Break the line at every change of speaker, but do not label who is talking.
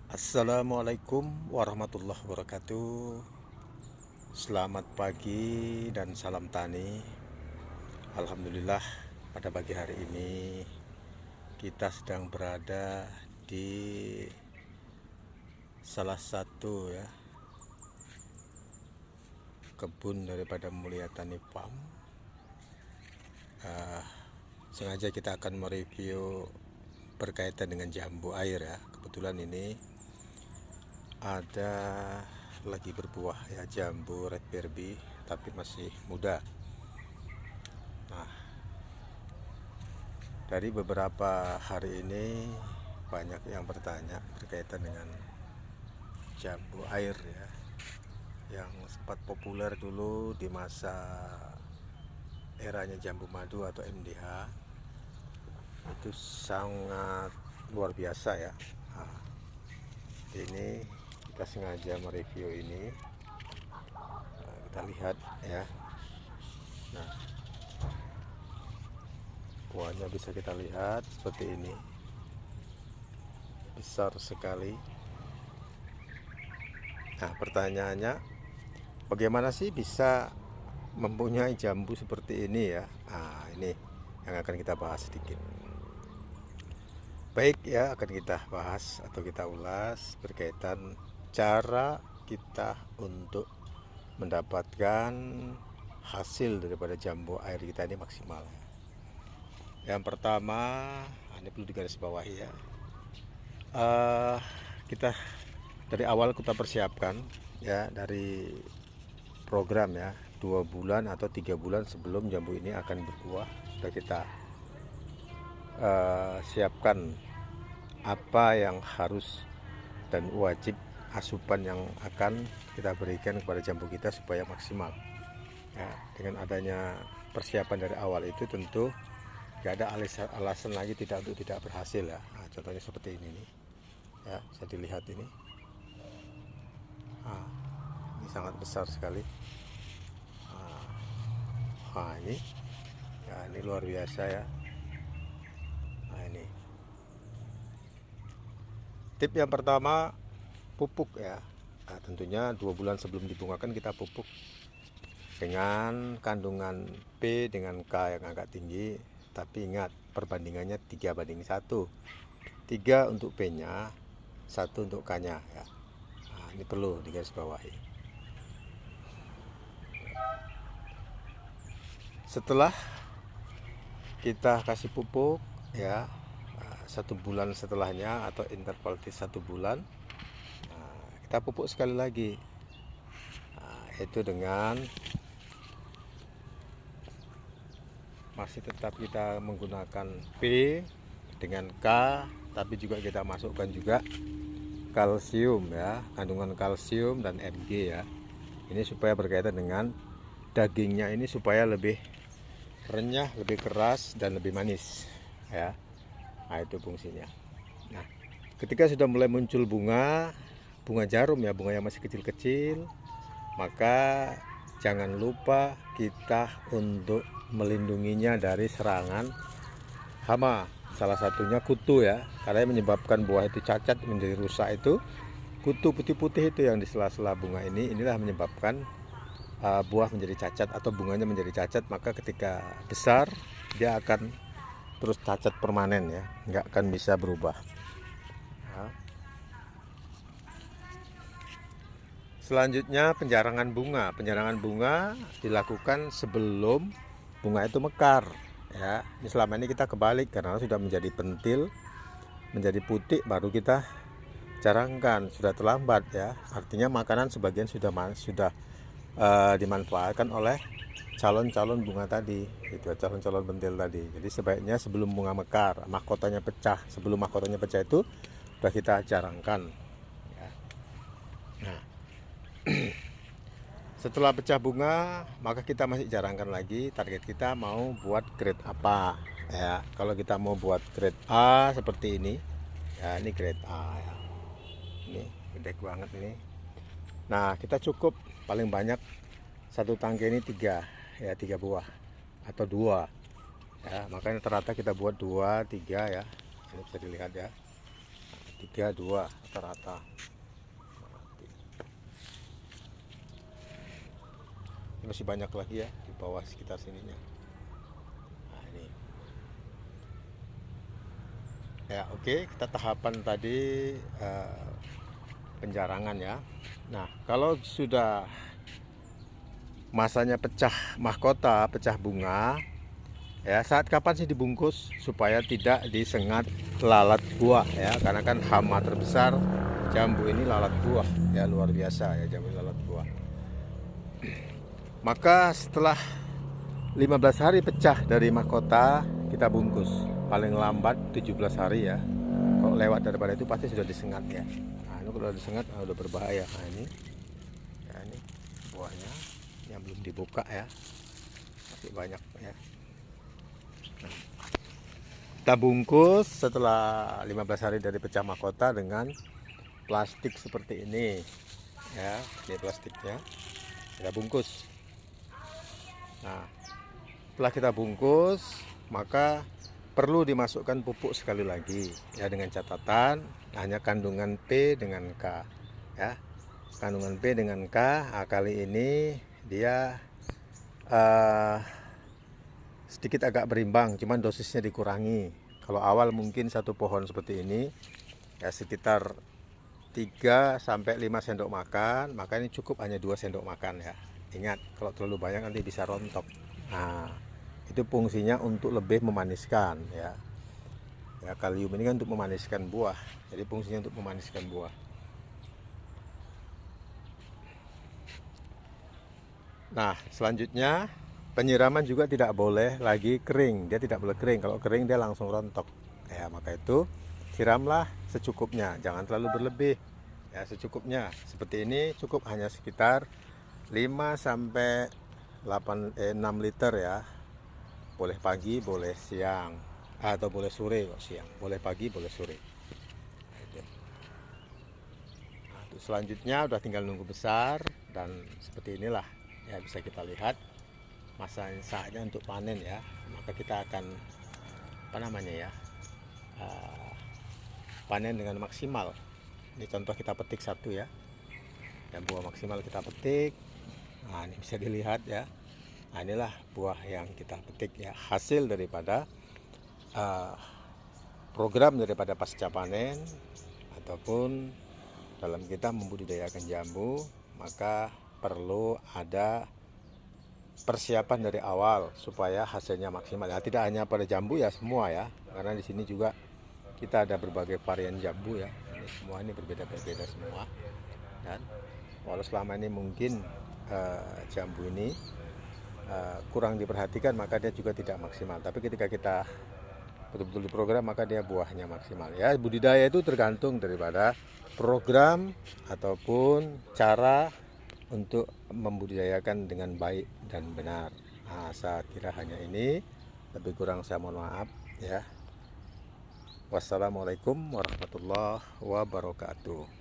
Assalamualaikum warahmatullahi wabarakatuh. Selamat pagi dan salam tani. Alhamdulillah, pada pagi hari ini kita sedang berada di salah satu kebun daripada Mulia Tani Farm. Sengaja kita akan mereview berkaitan dengan jambu air ya. Kebetulan ini ada lagi berbuah ya, jambu red berry tapi masih muda. Nah, dari beberapa hari ini banyak yang bertanya berkaitan dengan jambu air ya, yang sempat populer dulu di masa eranya jambu madu atau MDH. Itu sangat luar biasa ya. Nah, ini kita sengaja mereview ini. Kita lihat ya. Nah, buahnya bisa kita lihat seperti ini, besar sekali. Nah, pertanyaannya, bagaimana sih bisa mempunyai jambu seperti ini ya? Nah, ini yang akan kita bahas sedikit. Baik ya, akan kita bahas atau kita ulas berkaitan cara kita untuk mendapatkan hasil daripada jambu air kita ini maksimal. Yang pertama, ini perlu digarisbawahi ya. Kita dari awal kita persiapkan ya, dari program ya, 2 bulan atau 3 bulan sebelum jambu ini akan berbuah sudah kita siapkan apa yang harus dan wajib asupan yang akan kita berikan kepada jambu kita supaya maksimal ya. Dengan adanya persiapan dari awal itu tentu gak ada alasan lagi untuk tidak berhasil ya. Nah, contohnya seperti ini nih ya, bisa dilihat ini. Ini sangat besar sekali. Ini ya, ini luar biasa ya. Nah, ini tip yang pertama, pupuk ya. Nah, tentunya 2 bulan sebelum dibungakan kita pupuk dengan kandungan P dengan K yang agak tinggi, tapi ingat perbandingannya 3:1. 3 untuk P nya, 1 untuk K nya ya. Nah, ini perlu digarisbawahi. Setelah kita kasih pupuk ya, 1 bulan setelahnya atau interval 1 bulan, kita pupuk sekali lagi, yaitu dengan masih tetap kita menggunakan P dengan K, tapi juga kita masukkan juga kalsium ya, kandungan kalsium dan Mg ya. Ini supaya berkaitan dengan dagingnya ini supaya lebih renyah, lebih keras dan lebih manis ya. Nah, itu fungsinya. Nah, ketika sudah mulai muncul bunga jarum ya, bunga yang masih kecil-kecil, maka jangan lupa kita untuk melindunginya dari serangan hama. Salah satunya kutu ya, karena yang menyebabkan buah itu cacat menjadi rusak itu kutu putih-putih itu yang di sela-sela bunga ini. Inilah menyebabkan buah menjadi cacat atau bunganya menjadi cacat. Maka ketika besar dia akan terus cacat permanen ya, nggak akan bisa berubah. Selanjutnya penjarangan bunga. Penjarangan bunga dilakukan sebelum bunga itu mekar ya. Ini selama ini kita kebalik, karena sudah menjadi pentil, menjadi putih baru kita jarangkan, sudah terlambat ya. Artinya makanan sebagian sudah dimanfaatkan oleh calon-calon bunga tadi, gitu, calon-calon pentil tadi. Jadi sebaiknya sebelum bunga mekar, mahkotanya pecah, sebelum mahkotanya pecah itu sudah kita jarangkan ya. Nah, setelah pecah bunga, maka kita masih jarangkan lagi. Target kita mau buat grade apa ya. Kalau kita mau buat grade A seperti ini ya, ini grade A ya. Ini gede banget ini. Nah, kita cukup paling banyak satu tangkai ini 3 ya, 3 buah atau 2 ya. Makanya ternyata kita buat 2, 3 ya. Ini bisa dilihat ya, 3 3-2 rata-rata. Masih banyak lagi ya di bawah sekitar sininya. Nah, ini ya, oke, kita tahapan tadi penjarangan ya. Nah, kalau sudah masanya pecah mahkota, pecah bunga ya, saat kapan sih dibungkus supaya tidak disengat lalat buah ya, karena kan hama terbesar jambu ini lalat buah ya, luar biasa ya jambu lalat buah. Maka setelah 15 hari pecah dari mahkota, kita bungkus. Paling lambat 17 hari ya. Kalau lewat daripada itu pasti sudah disengat ya. Nah, ini kalau disengat udah berbahaya. Nah, ini ya, ini buahnya yang belum dibuka ya. Masih banyak ya. Nah, kita bungkus setelah 15 hari dari pecah mahkota dengan plastik seperti ini ya. Ini plastiknya. Kita bungkus. Nah, setelah kita bungkus, maka perlu dimasukkan pupuk sekali lagi ya, dengan catatan hanya kandungan P dengan K ya. Kandungan P dengan K. Nah, kali ini dia sedikit agak berimbang, cuman dosisnya dikurangi. Kalau awal mungkin satu pohon seperti ini ya sekitar 3-5 sendok makan, maka ini cukup hanya 2 sendok makan ya. Ingat, kalau terlalu banyak nanti bisa rontok. Nah, itu fungsinya untuk lebih memaniskan ya. Ya, kalium ini kan untuk memaniskan buah. Jadi fungsinya untuk memaniskan buah. Nah, selanjutnya penyiraman juga tidak boleh lagi kering. Dia tidak boleh kering. Kalau kering dia langsung rontok. Ya, maka itu siramlah secukupnya, jangan terlalu berlebih. Ya, secukupnya. Seperti ini cukup hanya sekitar 5-6 liter ya. Boleh pagi, boleh siang, atau boleh sore kok siang. Boleh pagi, boleh sore. Nah, selanjutnya udah tinggal nunggu besar dan seperti inilah ya, bisa kita lihat saatnya untuk panen ya. Maka kita akan panen dengan maksimal. Ini contoh kita petik satu ya. Dan buah maksimal kita petik. Nah, ini bisa dilihat ya. Nah, inilah buah yang kita petik ya, hasil daripada program daripada pasca panen ataupun dalam kita membudidayakan jambu. Maka perlu ada persiapan dari awal supaya hasilnya maksimal ya. Tidak hanya pada jambu ya, semua ya, karena di sini juga kita ada berbagai varian jambu ya. Ini semua ini berbeda-beda semua. Dan walau selama ini mungkin jambu ini kurang diperhatikan, maka dia juga tidak maksimal. Tapi ketika kita betul-betul diprogram, maka dia buahnya maksimal ya. Budidaya itu tergantung daripada program ataupun cara untuk membudidayakan dengan baik dan benar. Nah, saya kira hanya ini, lebih kurang saya mohon maaf ya. Wassalamualaikum warahmatullahi wabarakatuh.